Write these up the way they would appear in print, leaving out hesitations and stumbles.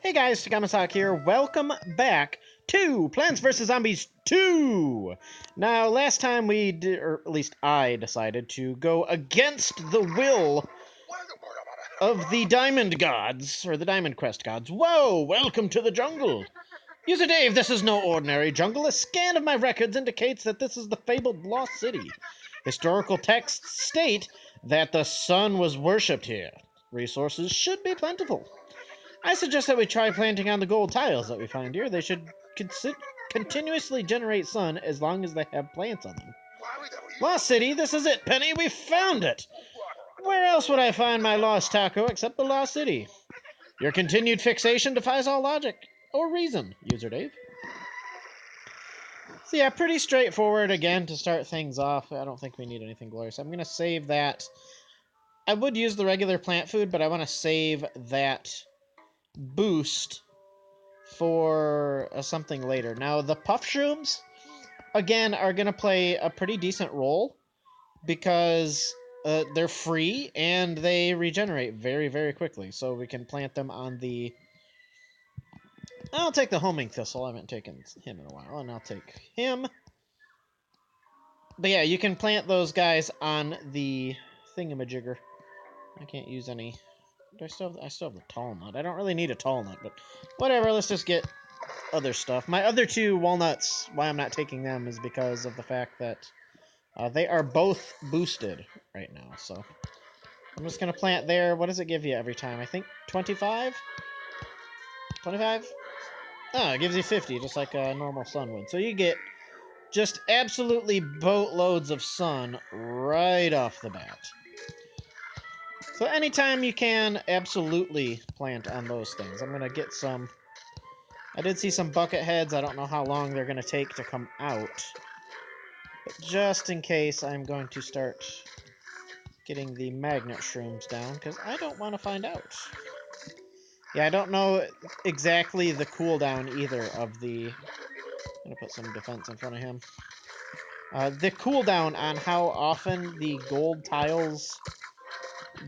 Hey guys, Takamasak here. Welcome back to Plants vs. Zombies 2! Now, last time we did, or at least I decided to go against the will of the Diamond Gods, or the Diamond Quest Gods. Whoa! Welcome to the jungle! User Dave, this is no ordinary jungle. A scan of my records indicates that this is the fabled Lost City. Historical texts state that the sun was worshipped here. Resources should be plentiful. I suggest that we try planting on the gold tiles that we find here. They should continuously generate sun as long as they have plants on them. Lost City, this is it, Penny. We found it. Where else would I find my lost taco except the Lost City? Your continued fixation defies all logic or reason, User Dave. So yeah, pretty straightforward again to start things off. I don't think we need anything glorious. I'm going to save that. I would use the regular plant food, but I want to save that boost for something later. Now, the puff shrooms, again, are going to play a pretty decent role because they're free and they regenerate very, very quickly. So we can plant them on the... I'll take the homing thistle. I haven't taken him in a while, and I'll take him. But yeah, you can plant those guys on the thingamajigger. I can't use any... I still have the tall nut. I don't really need a tall nut, but whatever. Let's just get other stuff. My other two walnuts, why I'm not taking them is because of the fact that they are both boosted right now. So I'm just going to plant there. What does it give you every time? I think 25? 25? Oh, it gives you 50, just like a normal sun would. So you get just absolutely boatloads of sun right off the bat. So anytime you can, absolutely plant on those things. I'm going to get some... I did see some bucket heads. I don't know how long they're going to take to come out. But just in case, I'm going to start getting the magnet shrooms down, because I don't want to find out. Yeah, I don't know exactly the cooldown either of the... I'm going to put some defense in front of him. The cooldown on how often the gold tiles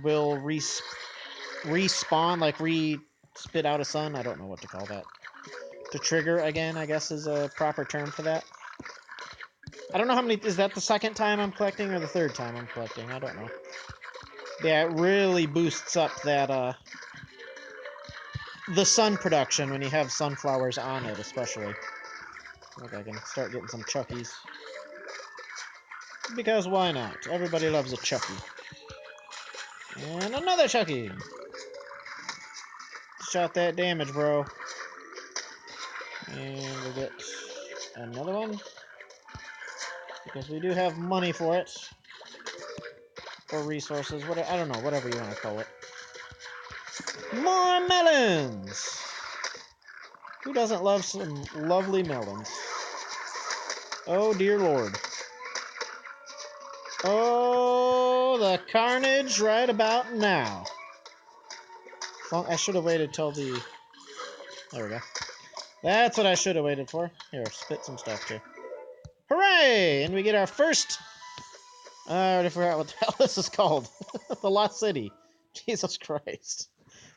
will respawn, like spit out a sun. I don't know what to call that. To trigger again, I guess, is a proper term for that. I don't know how many... Is that the second time I'm collecting or the third time I'm collecting? I don't know. Yeah, it really boosts up that, the sun production when you have sunflowers on it, especially. Look, I can start getting some Chuckies. Because why not? Everybody loves a Chucky. And another Chucky! Shot that damage, bro. And we'll get another one. Because we do have money for it. For resources. I don't know, whatever you want to call it. More melons! Who doesn't love some lovely melons? Oh, dear Lord. Oh, the carnage right about now. Well, I should have waited till the... There we go. That's what I should have waited for. Here, spit some stuff too. Hooray! And we get our first... I already forgot what the hell this is called. The Lost City. Jesus Christ.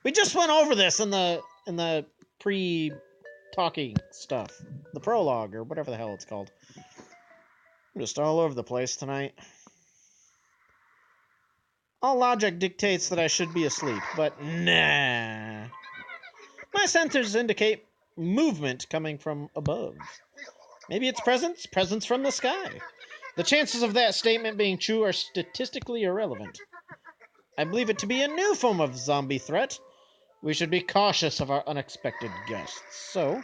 We just went over this in the pre-talking stuff. The prologue, or whatever the hell it's called. I'm just all over the place tonight. All logic dictates that I should be asleep, but nah. My sensors indicate movement coming from above. Maybe it's presence? Presence from the sky. The chances of that statement being true are statistically irrelevant. I believe it to be a new form of zombie threat. We should be cautious of our unexpected guests. So,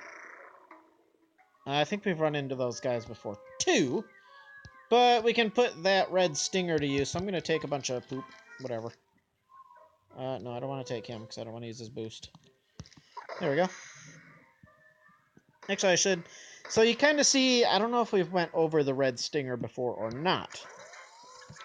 I think we've run into those guys before too, but we can put that red stinger to use, so I'm going to take a bunch of poop. Whatever. No, I don't want to take him, because I don't want to use his boost. There we go. Actually, I should. So you kind of see, I don't know if we've went over the red stinger before or not,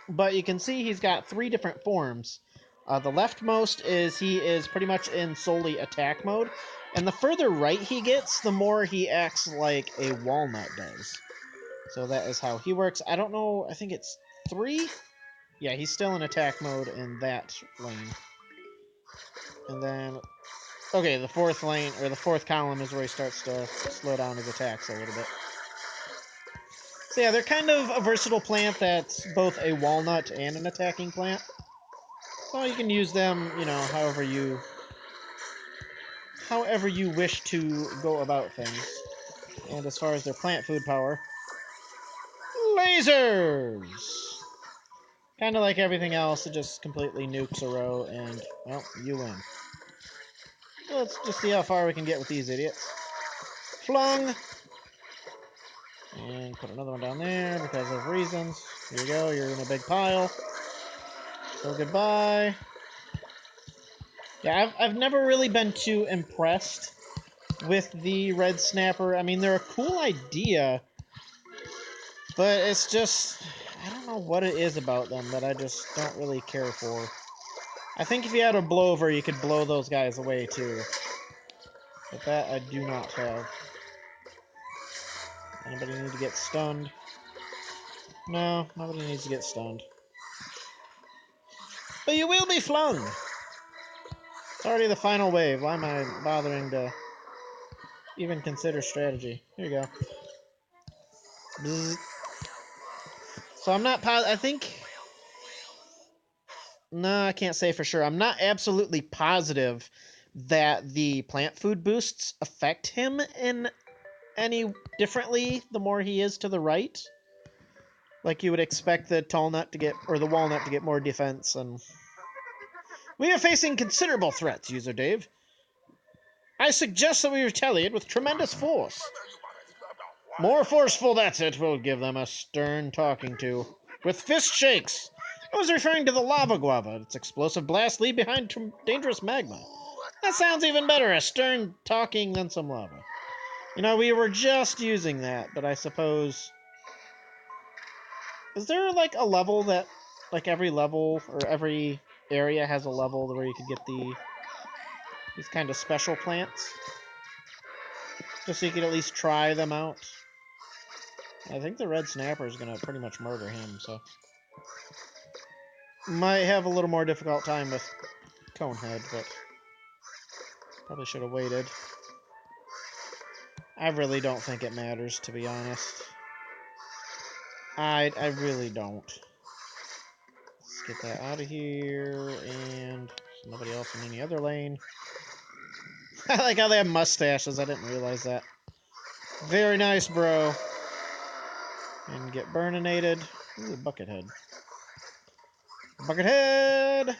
but you can see he's got 3 different forms. The leftmost is he is pretty much in solely attack mode, and the further right he gets, the more he acts like a walnut does. So that is how he works. I don't know, I think it's 3? Yeah, he's still in attack mode in that lane. And then Okay, the fourth lane, or the fourth column is where he starts to slow down his attacks a little bit. So yeah, they're kind of a versatile plant that's both a walnut and an attacking plant. So you can use them, you know, however you wish to go about things. And as far as their plant food power, lasers! Kind of like everything else, it just completely nukes a row, and, well, you win. Let's just see how far we can get with these idiots. Flung! And put another one down there because of reasons. Here you go, you're in a big pile. So goodbye. Yeah, I've never really been too impressed with the red snapper. I mean, they're a cool idea, but it's just, I don't know what it is about them that I just don't really care for. I think if you had a blowover, you could blow those guys away too. But that I do not have. Anybody need to get stunned? No, nobody needs to get stunned. But you will be flung! It's already the final wave. Why am I bothering to even consider strategy? Here you go. Bzz. So I'm not I think... No, I can't say for sure. I'm not absolutely positive that the plant food boosts affect him in any differently the more he is to the right. Like you would expect the tall-nut to get, or the walnut to get more defense, and... We are facing considerable threats, User Dave. I suggest that we retaliate with tremendous force. More forceful, that's it. We'll give them a stern talking to. With fist shakes. I was referring to the lava guava. Its explosive blast leave behind dangerous magma. That sounds even better, a stern talking than some lava. You know, we were just using that, but I suppose... Is there, like, a level that... Like, every level, or every area has a level where you could get these kind of special plants? Just so you could at least try them out. I think the red snapper is going to pretty much murder him, so... Might have a little more difficult time with Conehead, but... Probably should have waited. I really don't think it matters, to be honest. I really don't. Let's get that out of here, and nobody else in any other lane. I like how they have mustaches, I didn't realize that. Very nice, bro. And get burninated. Ooh, Buckethead. Buckethead!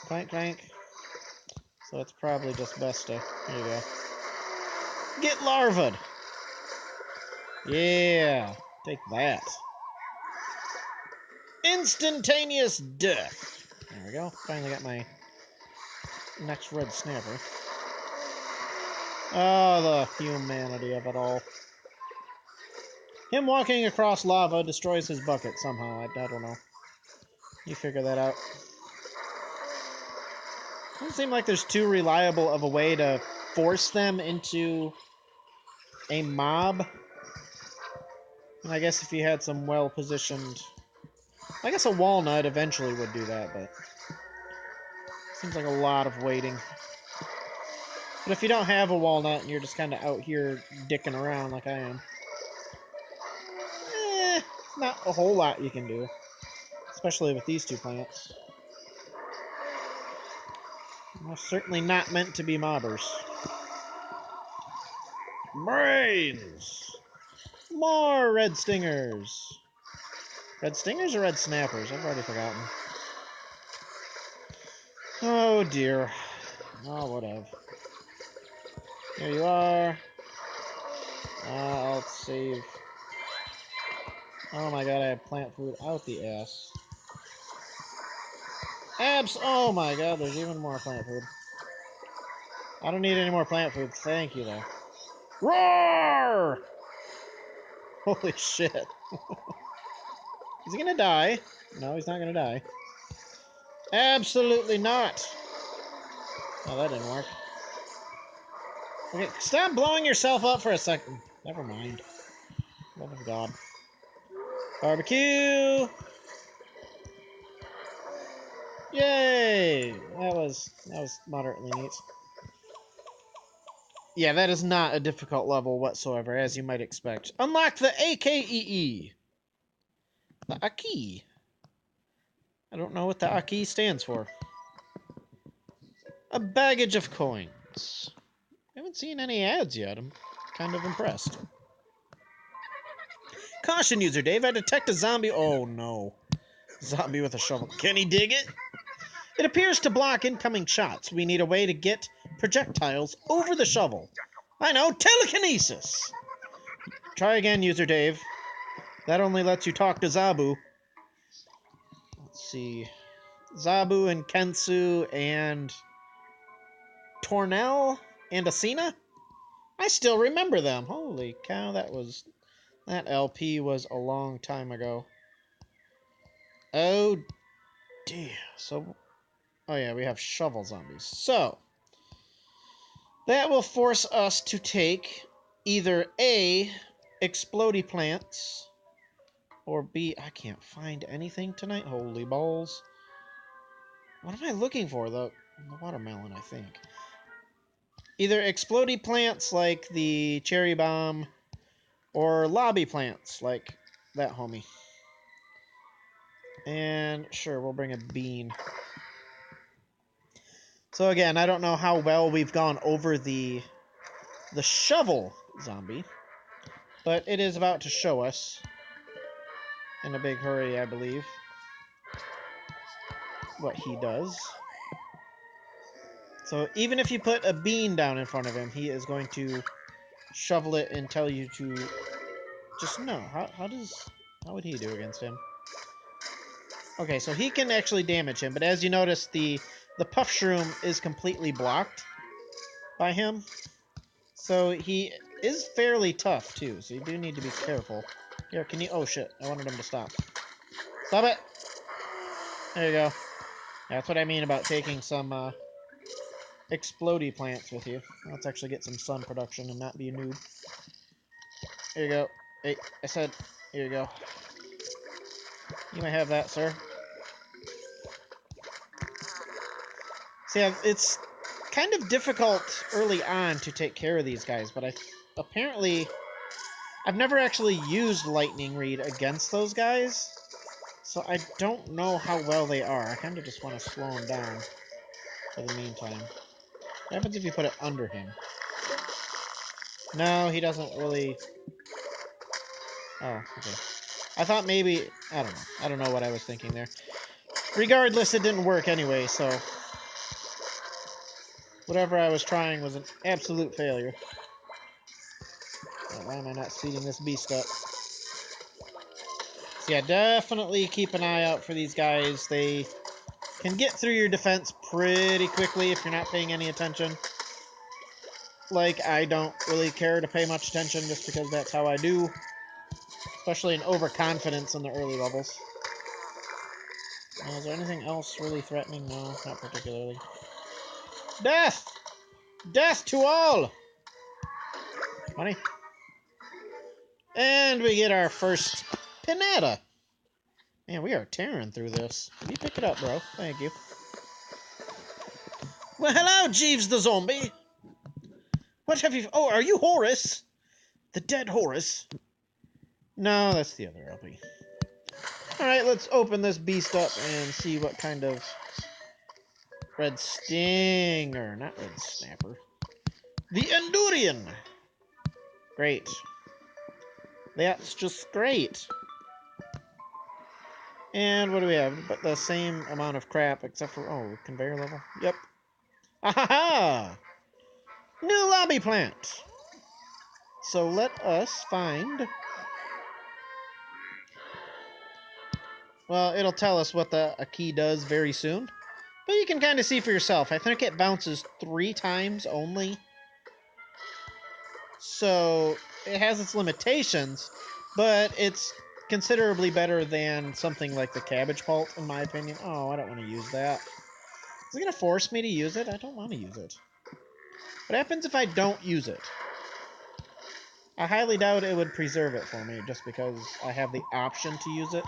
Clank, clank. So it's probably just best to... Here you go. Get larvaed! Yeah! Take that. Instantaneous death! There we go. Finally got my next red snapper. Oh, the humanity of it all. Him walking across lava destroys his bucket somehow. I don't know. You figure that out. Doesn't seem like there's too reliable of a way to force them into a mob. And I guess if you had some well-positioned... I guess a walnut eventually would do that, but... Seems like a lot of waiting. But if you don't have a walnut and you're just kind of out here dicking around like I am... not a whole lot you can do. Especially with these two plants. Most certainly not meant to be mobbers. Brains! More red stingers! Red stingers or red snappers? I've already forgotten. Oh dear. Oh, whatever. Here you are. I'll save. Oh my god, I have plant food out the ass. Oh my god, there's even more plant food. I don't need any more plant food. Thank you, though. Roar! Holy shit. Is he gonna die? No, he's not gonna die. Absolutely not. Oh, that didn't work. Okay, stop blowing yourself up for a second. Never mind. Love of God. Barbecue! Yay! That was moderately neat. Yeah, that is not a difficult level whatsoever, as you might expect. Unlock the A.K.E.E. The Acky. I don't know what the Acky stands for. A baggage of coins. I haven't seen any ads yet. I'm kind of impressed. Caution, user Dave. I detect a zombie. Oh, no. Zombie with a shovel. Can he dig it? It appears to block incoming shots. We need a way to get projectiles over the shovel. I know, telekinesis! Try again, user Dave. That only lets you talk to Zabu. Let's see. Zabu and Kensu and Tornell and Asina? I still remember them. Holy cow, that LP was a long time ago. Oh dear. So, oh yeah, we have shovel zombies. So, that will force us to take either A, explodey plants, or B, I can't find anything tonight. Holy balls. What am I looking for? The watermelon, I think. Either explodey plants like the cherry bomb, or lobby plants like that homie. And sure, we'll bring a bean. So again, I don't know how well we've gone over the shovel zombie, but it is about to show us in a big hurry, I believe, what he does. So even if you put a bean down in front of him, he is going to shovel it and tell you to just no. How would he do against him? Okay, so he can actually damage him, but as you notice, the puff shroom is completely blocked by him. So he is fairly tough too, so you do need to be careful. Here, can you... Oh shit, I wanted him to stop. Stop it! There you go. That's what I mean about taking some explodey plants with you. Let's actually get some sun production and not be a noob. Here you go. Hey, I said, here you go. You may have that, sir. See, it's kind of difficult early on to take care of these guys, but apparently I've never actually used Lightning Reed against those guys, so I don't know how well they are. I kind of just want to slow them down for the meantime. What happens if you put it under him? No, he doesn't really... Oh, okay. I thought maybe... I don't know. I don't know what I was thinking there. Regardless, it didn't work anyway, so... Whatever I was trying was an absolute failure. Why am I not speeding this beast up? So yeah, definitely keep an eye out for these guys. They can get through your defense pretty quickly if you're not paying any attention. Like, I don't really care to pay much attention just because that's how I do. Especially in overconfidence in the early levels. Is there anything else really threatening? No, not particularly. Death! Death to all! Money. And we get our first pinata. Man, we are tearing through this. Can you pick it up, bro? Thank you. Well, hello, Jeeves the zombie. What have you... Oh, are you Horace? The dead Horace? No, that's the other LP. Alright, let's open this beast up and see what kind of... Red Stinger, not Red Snapper. The Endurian! Great. That's just great. And what do we have? But the same amount of crap, except for... Oh, conveyor level? Yep. Ahaha! New lobby plant! So let us find... Well, it'll tell us what the Acky does very soon. But you can kind of see for yourself. I think it bounces 3 times only. So it has its limitations, but it's considerably better than something like the cabbage pult, in my opinion. Oh, I don't want to use that. Is it going to force me to use it? I don't want to use it. What happens if I don't use it? I highly doubt it would preserve it for me, just because I have the option to use it.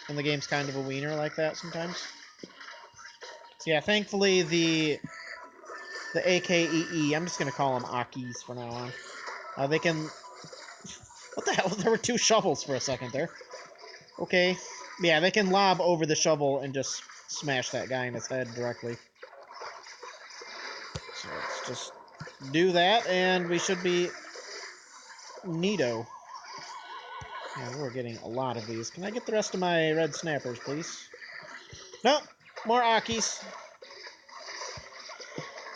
And the game's kind of a wiener like that sometimes. So yeah, thankfully the A.K.E.E. I'm just gonna call them Ackies from now on. They can. What the hell? There were two shovels for a second there. Okay. Yeah, they can lob over the shovel and just smash that guy in his head directly. So let's just do that, and we should be neato. Yeah, we're getting a lot of these. Can I get the rest of my red snappers, please? Nope. More Ackies.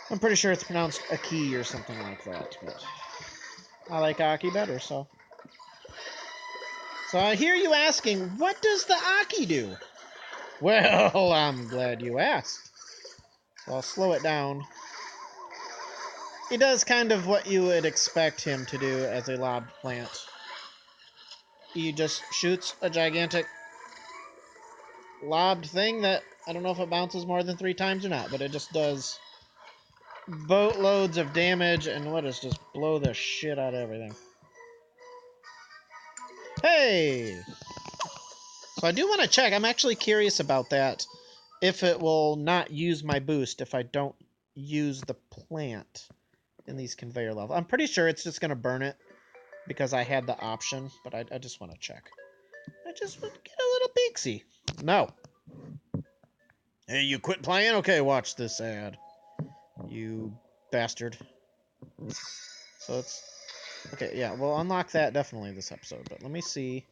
I'm pretty sure it's pronounced Acky or something like that, but I like Acky better, so. So I hear you asking, what does the Acky do? Well, I'm glad you asked. So I'll slow it down. He does kind of what you would expect him to do as a lobbed plant. He just shoots a gigantic lobbed thing that, I don't know if it bounces more than 3 times or not, but it just does boatloads of damage, and what is just blow the shit out of everything. Hey! So I do want to check. I'm actually curious about that. If it will not use my boost if I don't use the plant in these conveyor levels. I'm pretty sure it's just going to burn it because I had the option, but I just want to check. I just want to get a little peeksy. No. Hey, you quit playing? Okay, watch this ad. You bastard. So it's... Okay, yeah, we'll unlock that definitely this episode, but let me see.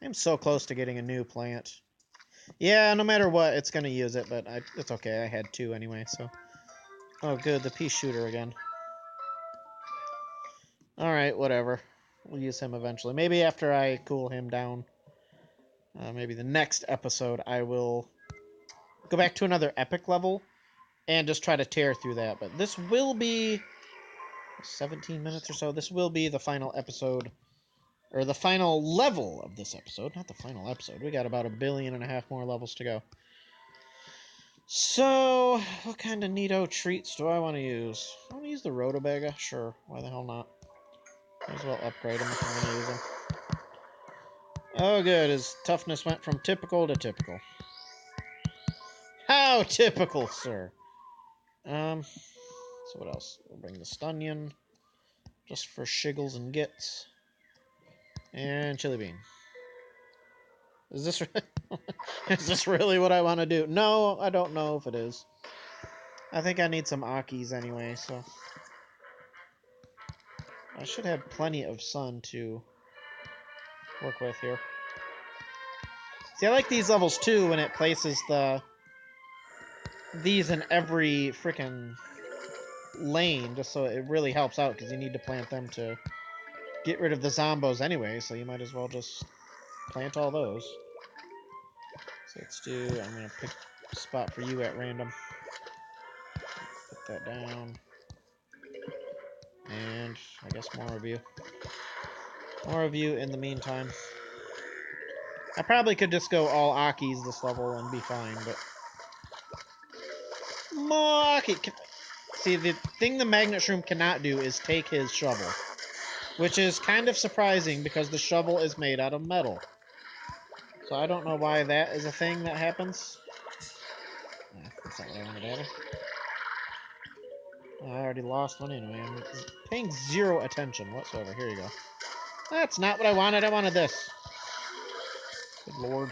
I'm so close to getting a new plant. Yeah, no matter what, it's going to use it, but it's okay. I had 2 anyway, so... Oh, good, the pea shooter again. Alright, whatever. We'll use him eventually. Maybe after I cool him down. Maybe the next episode I will go back to another epic level and just try to tear through that. But this will be 17 minutes or so. This will be the final episode, or the final level of this episode. Not the final episode. We got about 1.5 billion more levels to go. So, what kind of neato treats do I want to use? I want to use the Rutabaga. Sure, why the hell not? Might as well upgrade them if I'm going to use them. Oh, good. His toughness went from typical to typical. How typical, sir. So what else? We'll bring the Stunyon, just for shiggles and gits. And Chili Bean. Is this is this really what I want to do? No, I don't know if it is. I think I need some Ackies anyway, so... I should have plenty of sun to work with here. See, I like these levels too when it places these in every freaking lane, just so it really helps out, because you need to plant them to get rid of the zombos anyway, so you might as well just plant all those. So let's do, I'm going to pick a spot for you at random. Put that down. And I guess more of you. More of you in the meantime. I probably could just go all Ackies this level and be fine, but... More Aki! See, the thing the Magnet Shroom cannot do is take his shovel. Which is kind of surprising, because the shovel is made out of metal. So I don't know why that is a thing that happens. That's not what I wanted either. I already lost one anyway. I'm paying 0 attention whatsoever. Here you go. That's not what I wanted. I wanted this. Good lord.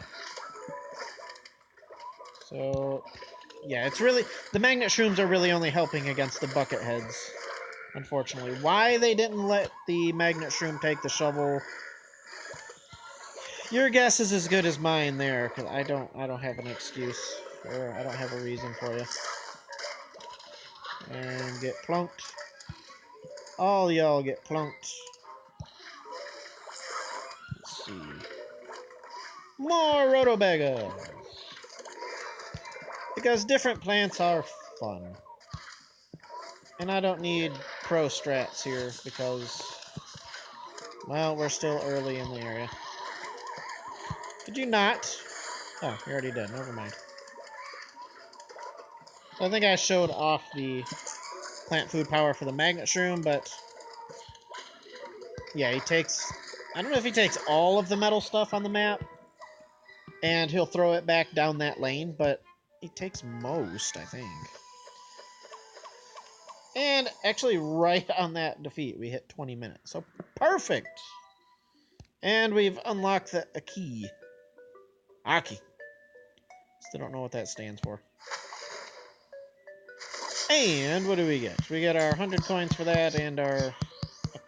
So, yeah, it's really... The Magnet Shrooms are really only helping against the bucket heads, unfortunately. Why they didn't let the Magnet Shroom take the shovel... Your guess is as good as mine there, because I don't have an excuse, or I don't have a reason for you. And get plunked. All y'all get plunked. Let's see. More Rotobagas! Because different plants are fun. And I don't need pro strats here, because... Well, we're still early in the area. Did you not? Oh, you already did. Never mind. So I think I showed off the plant food power for the Magnet Shroom, but... Yeah, he takes... I don't know if he takes all of the metal stuff on the map, and he'll throw it back down that lane, but he takes most, I think. And actually, right on that defeat, we hit 20 minutes. So, perfect! And we've unlocked the Acky. Acky. Still don't know what that stands for. And what do we get? We get our 100 coins for that and a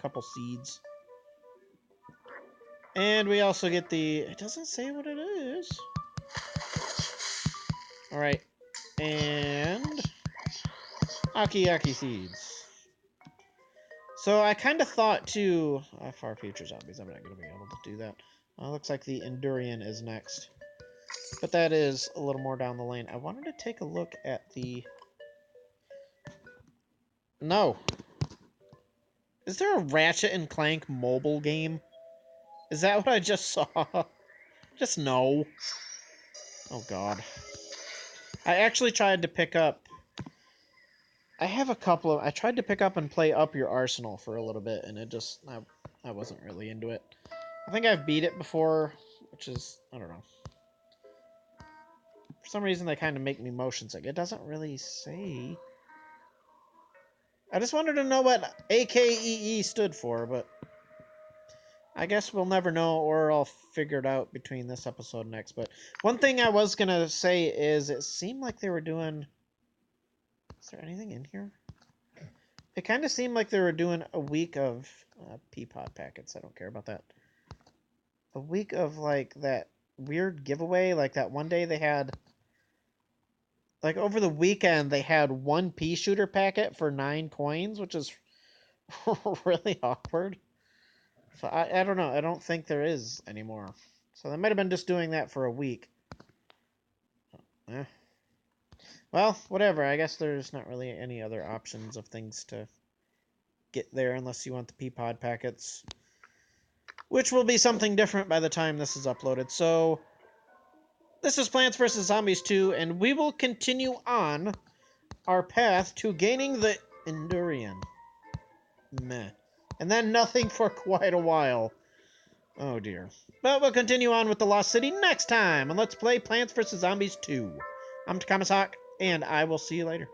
couple seeds. And we also get the... It doesn't say what it is. Alright. And... Acky seeds. So I kind of thought to... far future zombies, I'm not going to be able to do that. Looks like the Endurian is next. But that is a little more down the lane. I wanted to take a look at the... No. Is there a Ratchet and Clank mobile game? Is that what I just saw? Just no. Oh, God. I actually tried to pick up... I have a couple of... I tried to pick up and play Up Your Arsenal for a little bit, and it just... I wasn't really into it. I think I've beat it before, which is... I don't know. For some reason, they kind of make me motion sick. It doesn't really say... I just wanted to know what A.K.E.E. stood for, but... I guess we'll never know, or I'll figure it out between this episode and next. But one thing I was going to say is it seemed like they were doing... Is there anything in here? It kind of seemed like they were doing a week of Peapod packets. I don't care about that. A week of, like, that weird giveaway. Like, that one day they had... Like, over the weekend, they had one pea shooter packet for 9 coins, which is really awkward. So, I don't know. I don't think there is anymore. So, they might have been just doing that for a week. Well, whatever. I guess there's not really any other options of things to get there unless you want the Peapod packets. Which will be something different by the time this is uploaded. So, this is Plants vs. Zombies 2, and we will continue on our path to gaining the Endurian. Meh. And then nothing for quite a while. Oh dear. But we'll continue on with the Lost City next time on Let's Play Plants vs. Zombies 2. I'm Takamasak, and I will see you later.